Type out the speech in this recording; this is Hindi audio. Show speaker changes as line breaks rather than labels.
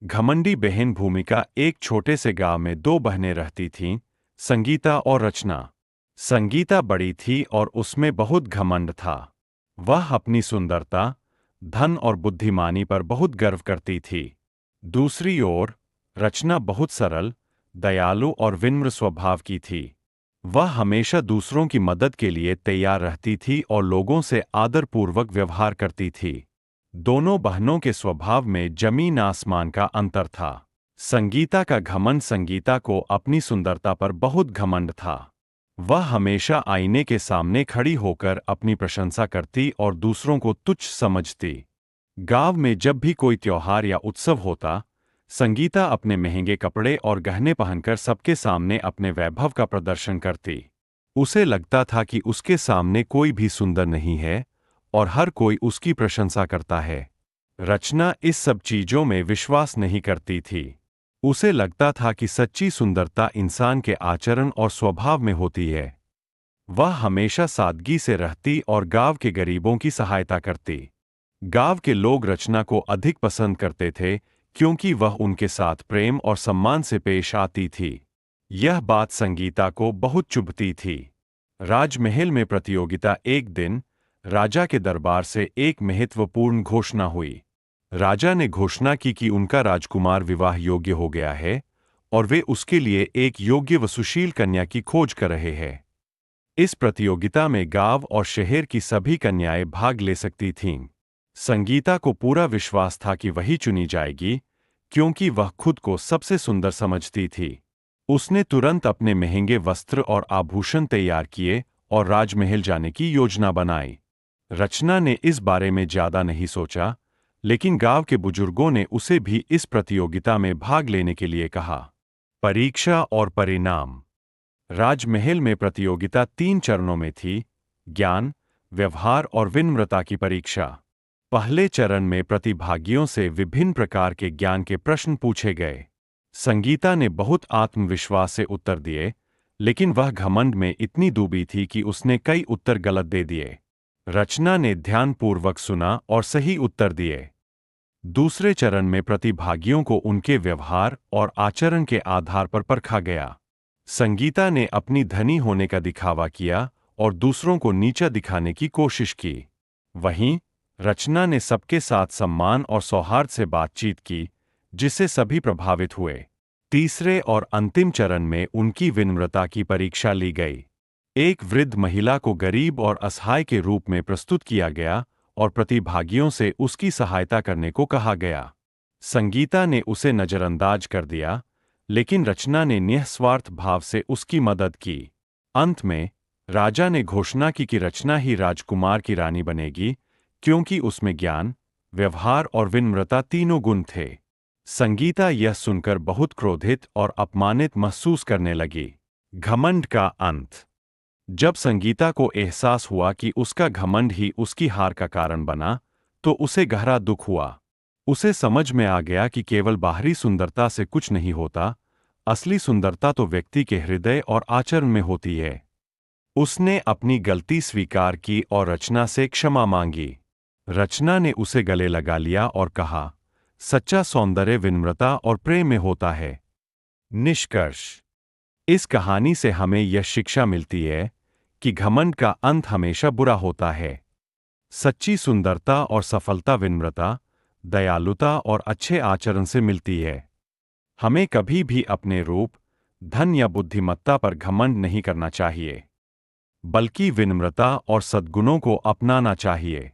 घमंडी बहन भूमिका। एक छोटे से गांव में दो बहनें रहती थीं, संगीता और रचना। संगीता बड़ी थी और उसमें बहुत घमंड था। वह अपनी सुंदरता, धन और बुद्धिमानी पर बहुत गर्व करती थी। दूसरी ओर रचना बहुत सरल, दयालु और विनम्र स्वभाव की थी। वह हमेशा दूसरों की मदद के लिए तैयार रहती थी और लोगों से आदरपूर्वक व्यवहार करती थी। दोनों बहनों के स्वभाव में जमीन आसमान का अंतर था। संगीता का घमंड। संगीता को अपनी सुंदरता पर बहुत घमंड था। वह हमेशा आईने के सामने खड़ी होकर अपनी प्रशंसा करती और दूसरों को तुच्छ समझती। गांव में जब भी कोई त्योहार या उत्सव होता, संगीता अपने महंगे कपड़े और गहने पहनकर सबके सामने अपने वैभव का प्रदर्शन करती। उसे लगता था कि उसके सामने कोई भी सुंदर नहीं है और हर कोई उसकी प्रशंसा करता है। रचना इस सब चीजों में विश्वास नहीं करती थी। उसे लगता था कि सच्ची सुंदरता इंसान के आचरण और स्वभाव में होती है। वह हमेशा सादगी से रहती और गांव के गरीबों की सहायता करती। गांव के लोग रचना को अधिक पसंद करते थे क्योंकि वह उनके साथ प्रेम और सम्मान से पेश आती थी। यह बात संगीता को बहुत चुभती थी। राजमहल में प्रतियोगिता। एक दिन राजा के दरबार से एक महत्वपूर्ण घोषणा हुई। राजा ने घोषणा की कि उनका राजकुमार विवाह योग्य हो गया है और वे उसके लिए एक योग्य व सुशील कन्या की खोज कर रहे हैं। इस प्रतियोगिता में गांव और शहर की सभी कन्याएं भाग ले सकती थीं। संगीता को पूरा विश्वास था कि वही चुनी जाएगी, क्योंकि वह खुद को सबसे सुंदर समझती थी। उसने तुरंत अपने महंगे वस्त्र और आभूषण तैयार किए और राजमहल जाने की योजना बनाई। रचना ने इस बारे में ज्यादा नहीं सोचा, लेकिन गांव के बुजुर्गों ने उसे भी इस प्रतियोगिता में भाग लेने के लिए कहा। परीक्षा और परिणाम। राजमहल में प्रतियोगिता 3 चरणों में थी: ज्ञान, व्यवहार और विनम्रता की परीक्षा। पहले चरण में प्रतिभागियों से विभिन्न प्रकार के ज्ञान के प्रश्न पूछे गए। संगीता ने बहुत आत्मविश्वास से उत्तर दिए, लेकिन वह घमंड में इतनी डूबी थी कि उसने कई उत्तर गलत दे दिए। रचना ने ध्यानपूर्वक सुना और सही उत्तर दिए। दूसरे चरण में प्रतिभागियों को उनके व्यवहार और आचरण के आधार पर परखा गया। संगीता ने अपनी धनी होने का दिखावा किया और दूसरों को नीचा दिखाने की कोशिश की। वहीं रचना ने सबके साथ सम्मान और सौहार्द से बातचीत की, जिससे सभी प्रभावित हुए। तीसरे और अंतिम चरण में उनकी विनम्रता की परीक्षा ली गई। एक वृद्ध महिला को गरीब और असहाय के रूप में प्रस्तुत किया गया और प्रतिभागियों से उसकी सहायता करने को कहा गया। संगीता ने उसे नजरअंदाज कर दिया, लेकिन रचना ने निस्वार्थ भाव से उसकी मदद की। अंत में राजा ने घोषणा की कि रचना ही राजकुमार की रानी बनेगी, क्योंकि उसमें ज्ञान, व्यवहार और विनम्रता तीनों गुण थे। संगीता यह सुनकर बहुत क्रोधित और अपमानित महसूस करने लगी। घमंड का अंत। जब संगीता को एहसास हुआ कि उसका घमंड ही उसकी हार का कारण बना, तो उसे गहरा दुख हुआ। उसे समझ में आ गया कि केवल बाहरी सुंदरता से कुछ नहीं होता, असली सुंदरता तो व्यक्ति के हृदय और आचरण में होती है। उसने अपनी गलती स्वीकार की और रचना से क्षमा मांगी। रचना ने उसे गले लगा लिया और कहा, सच्चा सौंदर्य विनम्रता और प्रेम में होता है। निष्कर्ष। इस कहानी से हमें यह शिक्षा मिलती है कि घमंड का अंत हमेशा बुरा होता है। सच्ची सुंदरता और सफलता विनम्रता, दयालुता और अच्छे आचरण से मिलती है। हमें कभी भी अपने रूप, धन या बुद्धिमत्ता पर घमंड नहीं करना चाहिए, बल्कि विनम्रता और सद्गुणों को अपनाना चाहिए।